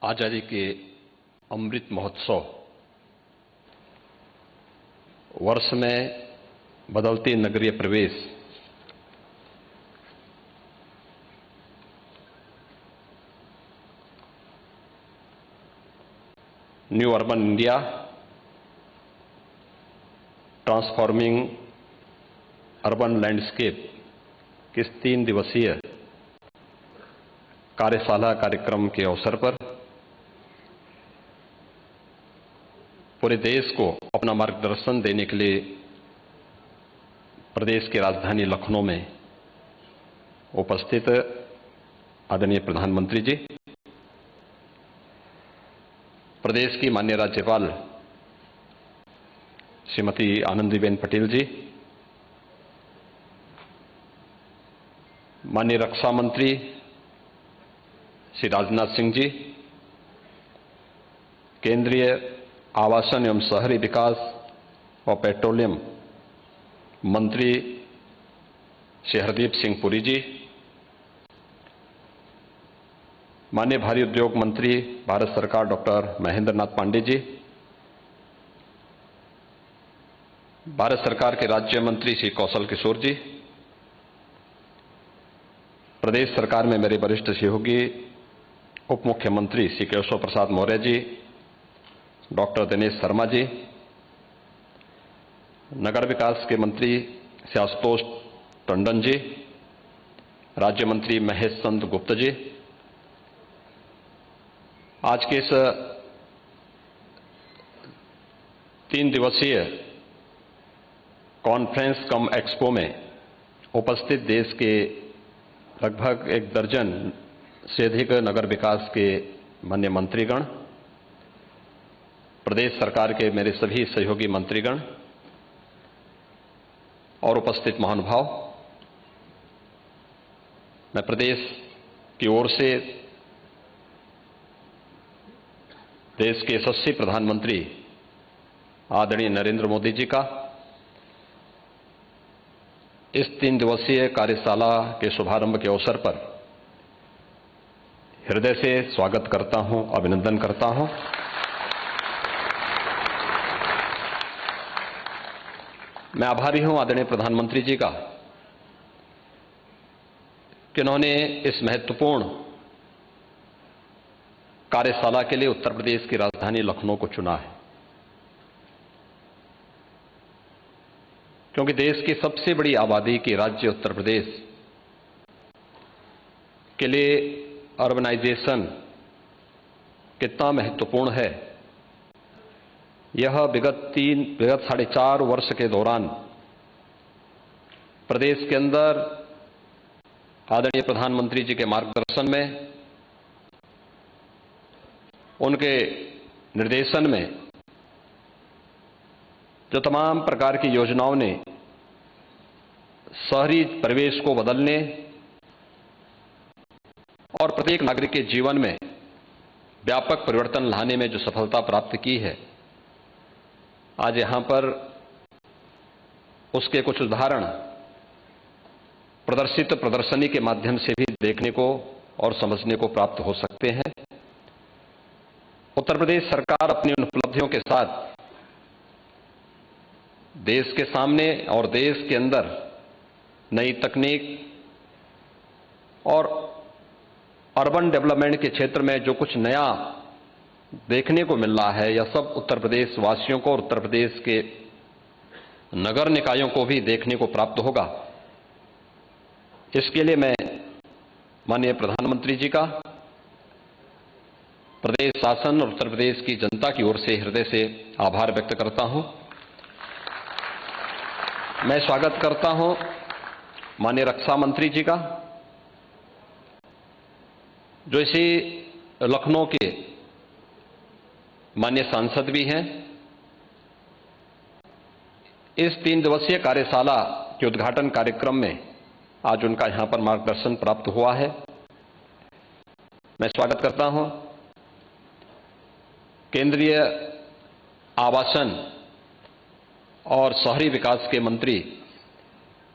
आजादी के अमृत महोत्सव वर्ष में बदलते नगरीय प्रवेश new urban India transforming urban landscape के इस 3 दिवसीय कार्यशाला कार्यक्रम के अवसर पर पूरे देश को अपना मार्गदर्शन देने के लिए प्रदेश की राजधानी लखनऊ में उपस्थित आदरणीय प्रधानमंत्री जी, प्रदेश की माननीय राज्यपाल श्रीमती आनंदीबेन पटेल जी, माननीय रक्षा मंत्री श्री राजनाथ सिंह जी, केंद्रीय आवासन एवं शहरी विकास और पेट्रोलियम मंत्री श्री हरदीप सिंह पुरी जी, माननीय भारी उद्योग मंत्री भारत सरकार डॉक्टर महेंद्र नाथ पांडे जी, भारत सरकार के राज्य मंत्री श्री कौशल किशोर जी, प्रदेश सरकार में मेरे वरिष्ठ सहयोगी उप मुख्यमंत्री श्री केशव प्रसाद मौर्य जी, डॉक्टर दिनेश शर्मा जी, नगर विकास के मंत्री श्री आशुतोष टंडन जी, राज्य मंत्री महेश चंद्र गुप्त जी, आज के इस 3 दिवसीय कॉन्फ्रेंस कम एक्सपो में उपस्थित देश के लगभग 1 दर्जन से अधिक नगर विकास के माननीय मंत्रीगण, प्रदेश सरकार के मेरे सभी सहयोगी मंत्रीगण और उपस्थित महानुभाव, मैं प्रदेश की ओर से देश के यशस्वी प्रधानमंत्री आदरणीय नरेंद्र मोदी जी का इस 3 दिवसीय कार्यशाला के शुभारंभ के अवसर पर हृदय से स्वागत करता हूं, अभिनंदन करता हूं। मैं आभारी हूं आदरणीय प्रधानमंत्री जी का कि उन्होंने इस महत्वपूर्ण कार्यशाला के लिए उत्तर प्रदेश की राजधानी लखनऊ को चुना है, क्योंकि देश की सबसे बड़ी आबादी के राज्य उत्तर प्रदेश के लिए अर्बनाइजेशन कितना महत्वपूर्ण है, यह विगत 4.5 वर्ष के दौरान प्रदेश के अंदर आदरणीय प्रधानमंत्री जी के मार्गदर्शन में, उनके निर्देशन में जो तमाम प्रकार की योजनाओं ने शहरी परिवेश को बदलने और प्रत्येक नागरिक के जीवन में व्यापक परिवर्तन लाने में जो सफलता प्राप्त की है, आज यहां पर उसके कुछ उदाहरण प्रदर्शनी के माध्यम से भी देखने को और समझने को प्राप्त हो सकते हैं। उत्तर प्रदेश सरकार अपनी उन उपलब्धियों के साथ देश के सामने और देश के अंदर नई तकनीक और अर्बन डेवलपमेंट के क्षेत्र में जो कुछ नया देखने को मिल रहा है, यह सब उत्तर प्रदेश वासियों को और उत्तर प्रदेश के नगर निकायों को भी देखने को प्राप्त होगा। इसके लिए मैं माननीय प्रधानमंत्री जी का, प्रदेश शासन और उत्तर प्रदेश की जनता की ओर से हृदय से आभार व्यक्त करता हूं। मैं स्वागत करता हूं माननीय रक्षा मंत्री जी का, जो इसी लखनऊ के माननीय सांसद भी हैं। इस 3 दिवसीय कार्यशाला के उद्घाटन कार्यक्रम में आज उनका यहां पर मार्गदर्शन प्राप्त हुआ है। मैं स्वागत करता हूं केंद्रीय आवासन और शहरी विकास के मंत्री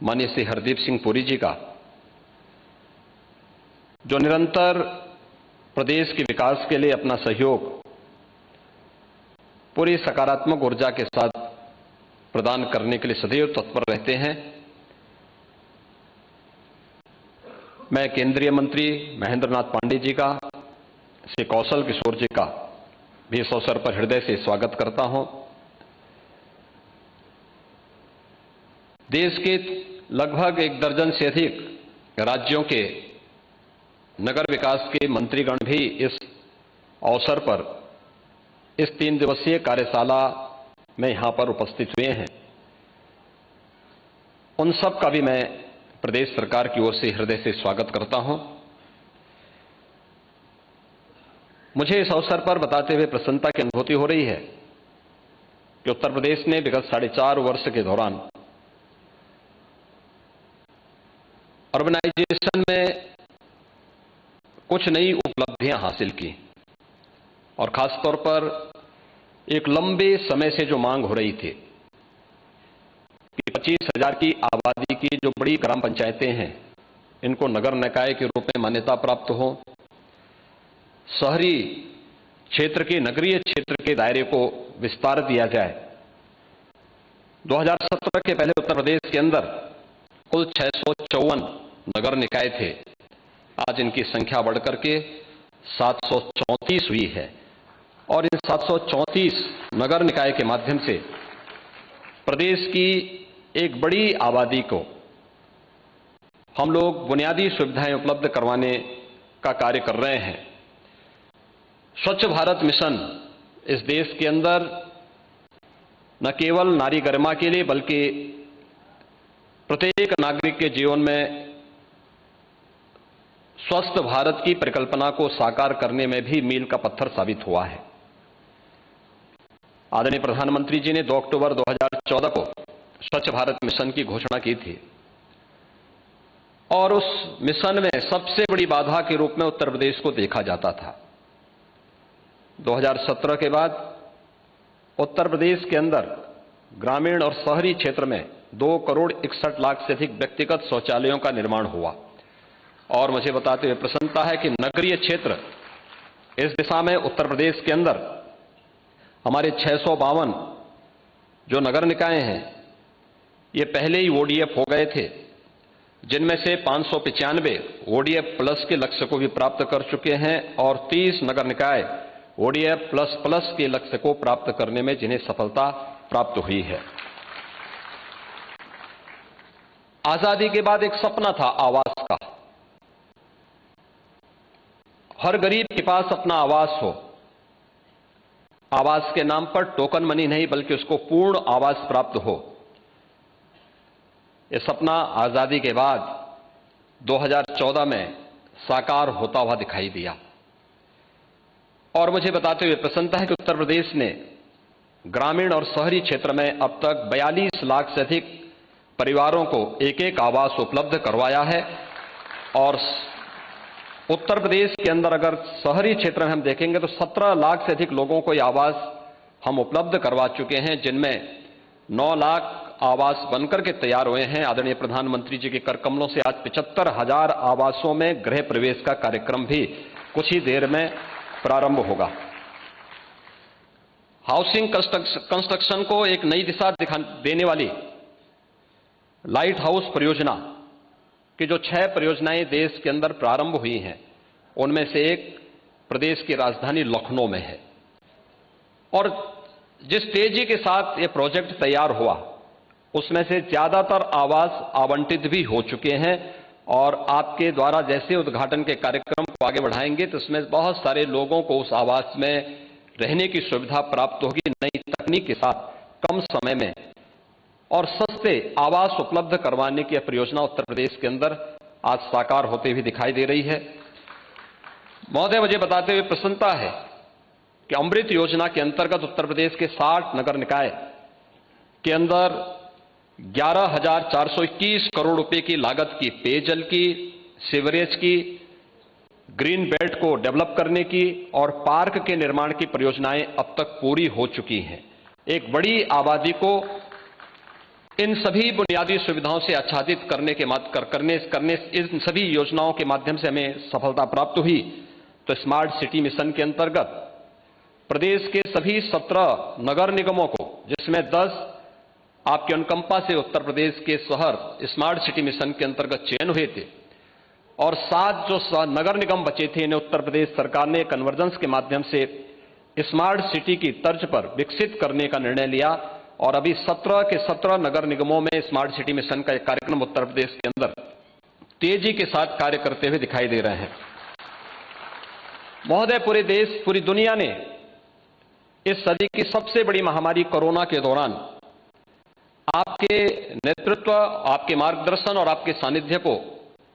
माननीय श्री हरदीप सिंह पुरी जी का, जो निरंतर प्रदेश के विकास के लिए अपना सहयोग पूरी सकारात्मक ऊर्जा के साथ प्रदान करने के लिए सदैव तत्पर रहते हैं। मैं केंद्रीय मंत्री महेंद्र नाथ पांडे जी का, श्री कौशल किशोर जी का भी इस अवसर पर हृदय से स्वागत करता हूं। देश के लगभग 1 दर्जन से अधिक राज्यों के नगर विकास के मंत्रीगण भी इस अवसर पर इस 3 दिवसीय कार्यशाला में यहां पर उपस्थित हुए हैं। उन सब का भी मैं प्रदेश सरकार की ओर से हृदय से स्वागत करता हूं। मुझे इस अवसर पर बताते हुए प्रसन्नता की अनुभूति हो रही है कि उत्तर प्रदेश ने विगत 4.5 वर्ष के दौरान अर्बनाइजेशन में कुछ नई उपलब्धियां हासिल की और खासतौर पर एक लंबे समय से जो मांग हो रही थी कि 25,000 की आबादी की जो बड़ी ग्राम पंचायतें हैं, इनको नगर निकाय के रूप में मान्यता प्राप्त हो, शहरी क्षेत्र के, नगरीय क्षेत्र के दायरे को विस्तार दिया जाए। 2017 के पहले उत्तर प्रदेश के अंदर कुल 654 नगर निकाय थे। आज इनकी संख्या बढ़कर के 734 हुई है और इन 734 नगर निकाय के माध्यम से प्रदेश की एक बड़ी आबादी को हम लोग बुनियादी सुविधाएं उपलब्ध करवाने का कार्य कर रहे हैं। स्वच्छ भारत मिशन इस देश के अंदर न केवल नारी गरिमा के लिए बल्कि प्रत्येक नागरिक के जीवन में स्वस्थ भारत की परिकल्पना को साकार करने में भी मील का पत्थर साबित हुआ है। आदरणीय प्रधानमंत्री जी ने 2 अक्टूबर 2014 को स्वच्छ भारत मिशन की घोषणा की थी और उस मिशन में सबसे बड़ी बाधा के रूप में उत्तर प्रदेश को देखा जाता था। 2017 के बाद उत्तर प्रदेश के अंदर ग्रामीण और शहरी क्षेत्र में 2 करोड़ 61 लाख से अधिक व्यक्तिगत शौचालयों का निर्माण हुआ और मुझे बताते हुए प्रसन्नता है कि नगरीय क्षेत्र इस दिशा में उत्तर प्रदेश के अंदर हमारे 652 जो नगर निकाय हैं, ये पहले ही ODF हो गए थे, जिनमें से 595 ODF प्लस के लक्ष्य को भी प्राप्त कर चुके हैं और 30 नगर निकाय ODF प्लस प्लस के लक्ष्य को प्राप्त करने में जिन्हें सफलता प्राप्त हुई है। आजादी के बाद एक सपना था आवास का, हर गरीब के पास अपना आवास हो, आवास के नाम पर टोकन मनी नहीं बल्कि उसको पूर्ण आवास प्राप्त हो। यह सपना आजादी के बाद 2014 में साकार होता हुआ दिखाई दिया और मुझे बताते हुए प्रसन्नता है कि उत्तर प्रदेश ने ग्रामीण और शहरी क्षेत्र में अब तक 42 लाख से अधिक परिवारों को एक आवास उपलब्ध करवाया है और उत्तर प्रदेश के अंदर अगर शहरी क्षेत्र में हम देखेंगे तो 17 लाख से अधिक लोगों को ये आवास हम उपलब्ध करवा चुके हैं, जिनमें 9 लाख आवास बनकर के तैयार हुए हैं। आदरणीय प्रधानमंत्री जी के कर कमलों से आज 75,000 आवासों में गृह प्रवेश का कार्यक्रम भी कुछ ही देर में प्रारंभ होगा। हाउसिंग कंस्ट्रक्शन को एक नई दिशा देने वाली लाइट हाउस परियोजना कि जो 6 परियोजनाएं देश के अंदर प्रारंभ हुई हैं, उनमें से एक प्रदेश की राजधानी लखनऊ में है और जिस तेजी के साथ ये प्रोजेक्ट तैयार हुआ उसमें से ज्यादातर आवास आवंटित भी हो चुके हैं और आपके द्वारा जैसे उद्घाटन के कार्यक्रम को आगे बढ़ाएंगे तो इसमें बहुत सारे लोगों को उस आवास में रहने की सुविधा प्राप्त होगी। नई तकनीक के साथ कम समय में और सस्ते आवास उपलब्ध करवाने की परियोजना उत्तर प्रदेश के अंदर आज साकार होते हुए दिखाई दे रही है। महोदय, मुझे बताते हुए प्रसन्नता है कि अमृत योजना के अंतर्गत उत्तर प्रदेश के 60 नगर निकाय के अंदर 11,421 करोड़ रुपए की लागत की पेयजल की, सीवरेज की, ग्रीन बेल्ट को डेवलप करने की और पार्क के निर्माण की परियोजनाएं अब तक पूरी हो चुकी हैं। एक बड़ी आबादी को इन सभी बुनियादी सुविधाओं से आच्छादित करने इन सभी योजनाओं के माध्यम से हमें सफलता प्राप्त हुई। तो स्मार्ट सिटी मिशन के अंतर्गत प्रदेश के सभी 17 नगर निगमों को, जिसमें 10 आपके अनुकंपा से उत्तर प्रदेश के शहर स्मार्ट सिटी मिशन के अंतर्गत चयन हुए थे, और 7 जो नगर निगम बचे थे इन्हें उत्तर प्रदेश सरकार ने कन्वर्जेंस के माध्यम से स्मार्ट सिटी की तर्ज पर विकसित करने का निर्णय लिया, और अभी 17 के 17 नगर निगमों में स्मार्ट सिटी मिशन का एक कार्यक्रम उत्तर प्रदेश के अंदर तेजी के साथ कार्य करते हुए दिखाई दे रहे हैं। महोदय, पूरे देश, पूरी दुनिया ने इस सदी की सबसे बड़ी महामारी कोरोना के दौरान आपके नेतृत्व, आपके मार्गदर्शन और आपके सानिध्य को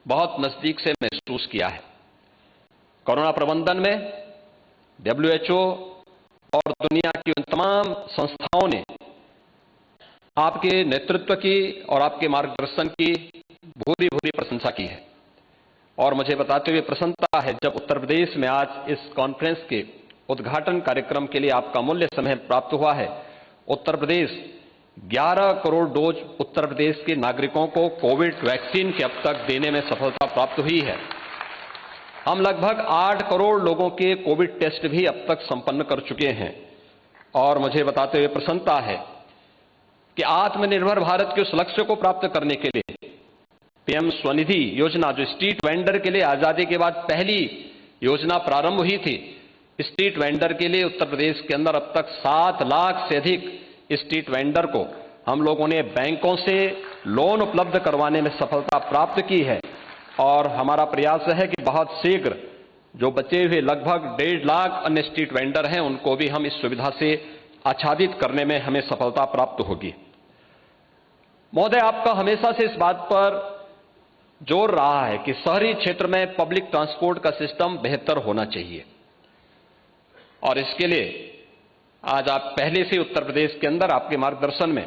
बहुत नजदीक से महसूस किया है। कोरोना प्रबंधन में WHO और दुनिया की उन तमाम संस्थाओं ने आपके नेतृत्व की और आपके मार्गदर्शन की भूरी भूरी प्रशंसा की है, और मुझे बताते हुए प्रसन्नता है जब उत्तर प्रदेश में आज इस कॉन्फ्रेंस के उद्घाटन कार्यक्रम के लिए आपका मूल्य समय प्राप्त हुआ है। उत्तर प्रदेश 11 करोड़ डोज उत्तर प्रदेश के नागरिकों को कोविड वैक्सीन के अब तक देने में सफलता प्राप्त हुई है। हम लगभग 8 करोड़ लोगों के कोविड टेस्ट भी अब तक संपन्न कर चुके हैं, और मुझे बताते हुए प्रसन्नता है कि आत्मनिर्भर भारत के उस लक्ष्य को प्राप्त करने के लिए PM स्वनिधि योजना, जो स्ट्रीट वेंडर के लिए आजादी के बाद पहली योजना प्रारंभ हुई थी, स्ट्रीट वेंडर के लिए उत्तर प्रदेश के अंदर अब तक 7 लाख से अधिक स्ट्रीट वेंडर को हम लोगों ने बैंकों से लोन उपलब्ध करवाने में सफलता प्राप्त की है, और हमारा प्रयास है कि बहुत शीघ्र जो बचे हुए लगभग 1.5 लाख अन्य स्ट्रीट वेंडर हैं उनको भी हम इस सुविधा से आच्छादित करने में हमें सफलता प्राप्त होगी। महोदय, आपका हमेशा से इस बात पर जोर रहा है कि शहरी क्षेत्र में पब्लिक ट्रांसपोर्ट का सिस्टम बेहतर होना चाहिए, और इसके लिए आज आप पहले से उत्तर प्रदेश के अंदर आपके मार्गदर्शन में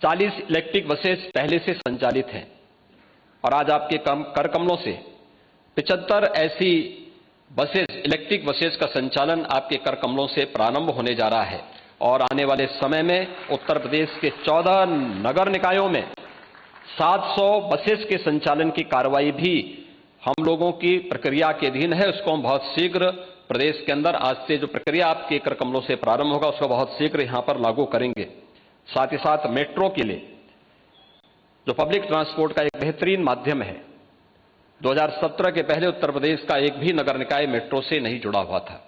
40 इलेक्ट्रिक बसेस पहले से संचालित हैं, और आज आपके कर कमलों से 75 ऐसी बसेस, इलेक्ट्रिक बसेस का संचालन आपके कर कमलों से प्रारंभ होने जा रहा है, और आने वाले समय में उत्तर प्रदेश के 14 नगर निकायों में 700 बसेस के संचालन की कार्रवाई भी हम लोगों की प्रक्रिया के अधीन है। उसको हम बहुत शीघ्र प्रदेश के अंदर, आज से जो प्रक्रिया आपके कर कमलों से प्रारंभ होगा उसको बहुत शीघ्र यहां पर लागू करेंगे। साथ ही साथ मेट्रो के लिए, जो पब्लिक ट्रांसपोर्ट का एक बेहतरीन माध्यम है, 2017 के पहले उत्तर प्रदेश का एक भी नगर निकाय मेट्रो से नहीं जुड़ा हुआ था।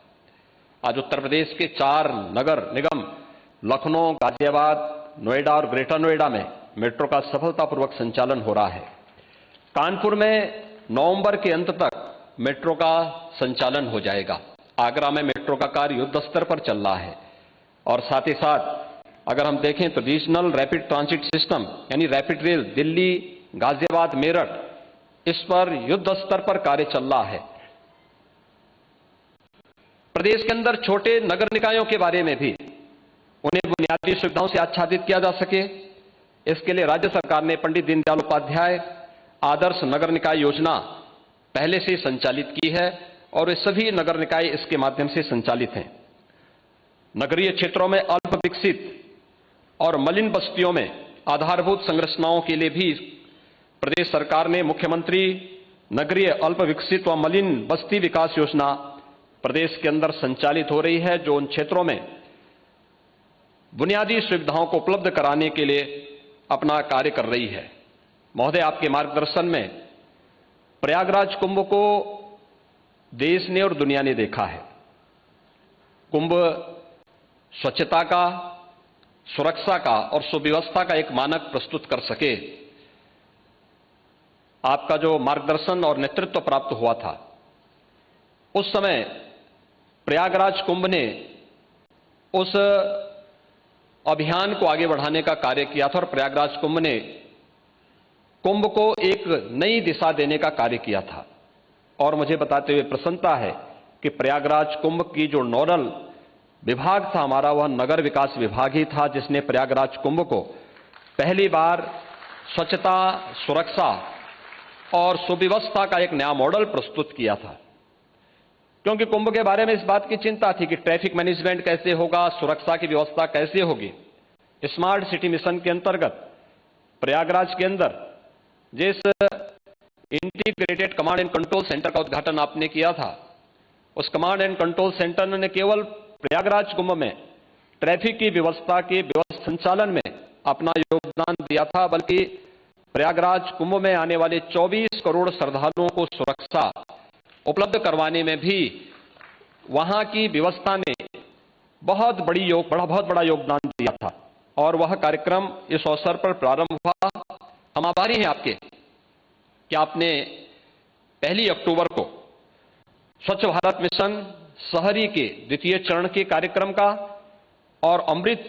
आज उत्तर प्रदेश के 4 नगर निगम लखनऊ, गाजियाबाद, नोएडा और ग्रेटर नोएडा में मेट्रो का सफलतापूर्वक संचालन हो रहा है। कानपुर में नवंबर के अंत तक मेट्रो का संचालन हो जाएगा। आगरा में मेट्रो का कार्य युद्ध स्तर पर चल रहा है, और साथ ही साथ अगर हम देखें तो रीजनल रैपिड ट्रांजिट सिस्टम यानी रैपिड रेल दिल्ली, गाजियाबाद, मेरठ, इस पर युद्ध स्तर पर कार्य चल रहा है। प्रदेश के अंदर छोटे नगर निकायों के बारे में भी उन्हें बुनियादी सुविधाओं से आच्छादित किया जा सके, इसके लिए राज्य सरकार ने पंडित दीनदयाल उपाध्याय आदर्श नगर निकाय योजना पहले से संचालित की है, और वे सभी नगर निकाय इसके माध्यम से संचालित हैं। नगरीय क्षेत्रों में अल्प विकसित और मलिन बस्तियों में आधारभूत संरचनाओं के लिए भी प्रदेश सरकार ने मुख्यमंत्री नगरीय अल्प विकसित व मलिन बस्ती विकास योजना प्रदेश के अंदर संचालित हो रही है, जो उन क्षेत्रों में बुनियादी सुविधाओं को उपलब्ध कराने के लिए अपना कार्य कर रही है। महोदय, आपके मार्गदर्शन में प्रयागराज कुंभ को देश ने और दुनिया ने देखा है। कुंभ स्वच्छता का, सुरक्षा का और सुव्यवस्था का एक मानक प्रस्तुत कर सके। आपका जो मार्गदर्शन और नेतृत्व प्राप्त हुआ था, उस समय प्रयागराज कुंभ ने उस अभियान को आगे बढ़ाने का कार्य किया था, और प्रयागराज कुंभ ने कुंभ को एक नई दिशा देने का कार्य किया था। और मुझे बताते हुए प्रसन्नता है कि प्रयागराज कुंभ की जो नोडल विभाग था हमारा, वह नगर विकास विभाग ही था, जिसने प्रयागराज कुंभ को पहली बार स्वच्छता, सुरक्षा और सुव्यवस्था का एक नया मॉडल प्रस्तुत किया था। क्योंकि कुंभ के बारे में इस बात की चिंता थी कि ट्रैफिक मैनेजमेंट कैसे होगा, सुरक्षा की व्यवस्था कैसे होगी। स्मार्ट सिटी मिशन के अंतर्गत प्रयागराज के अंदर जिस integrated command and control centre का उद्घाटन आपने किया था, उस कमांड एंड कंट्रोल सेंटर ने केवल प्रयागराज कुंभ में ट्रैफिक की व्यवस्था के संचालन में अपना योगदान दिया था, बल्कि प्रयागराज कुंभ में आने वाले 24 करोड़ श्रद्धालुओं को सुरक्षा उपलब्ध करवाने में भी वहां की व्यवस्था ने बहुत बड़ा योगदान दिया था। और वह कार्यक्रम इस अवसर पर प्रारंभ हुआ। हम आभारी हैं आपके कि आपने 1 अक्टूबर को स्वच्छ भारत मिशन शहरी के द्वितीय चरण के कार्यक्रम का और अमृत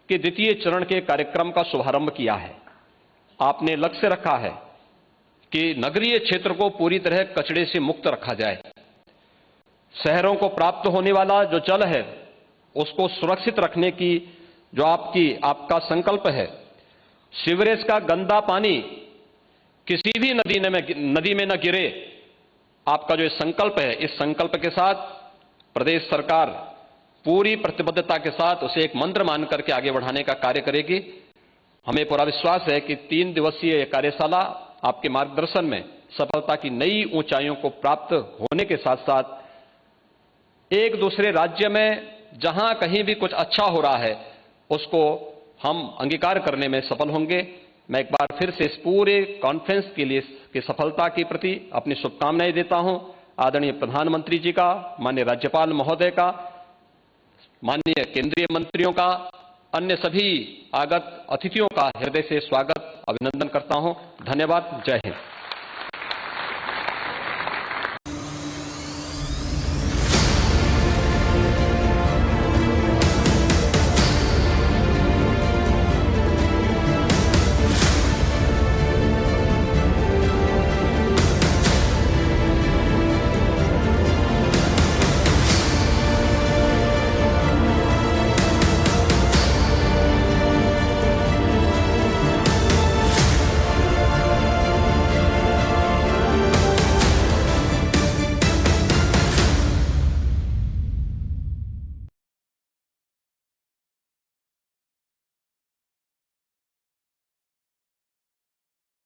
के द्वितीय चरण के कार्यक्रम का शुभारंभ किया है। आपने लक्ष्य रखा है कि नगरीय क्षेत्र को पूरी तरह कचरे से मुक्त रखा जाए। शहरों को प्राप्त होने वाला जो जल है उसको सुरक्षित रखने की जो आपका संकल्प है। सीवरेज का गंदा पानी किसी भी नदी में न गिरे, आपका जो संकल्प है, इस संकल्प के साथ प्रदेश सरकार पूरी प्रतिबद्धता के साथ उसे एक मंत्र मान करके आगे बढ़ाने का कार्य करेगी। हमें पूरा विश्वास है कि 3 दिवसीय यह कार्यशाला आपके मार्गदर्शन में सफलता की नई ऊंचाइयों को प्राप्त होने के साथ साथ एक दूसरे राज्य में जहां कहीं भी कुछ अच्छा हो रहा है उसको हम अंगीकार करने में सफल होंगे। मैं एक बार फिर से इस पूरे कॉन्फ्रेंस के लिए की सफलता के प्रति अपनी शुभकामनाएं देता हूं। आदरणीय प्रधानमंत्री जी का, माननीय राज्यपाल महोदय का, माननीय केंद्रीय मंत्रियों का, अन्य सभी आगत अतिथियों का हृदय से स्वागत अभिनंदन करता हूं। धन्यवाद। जय हिंद।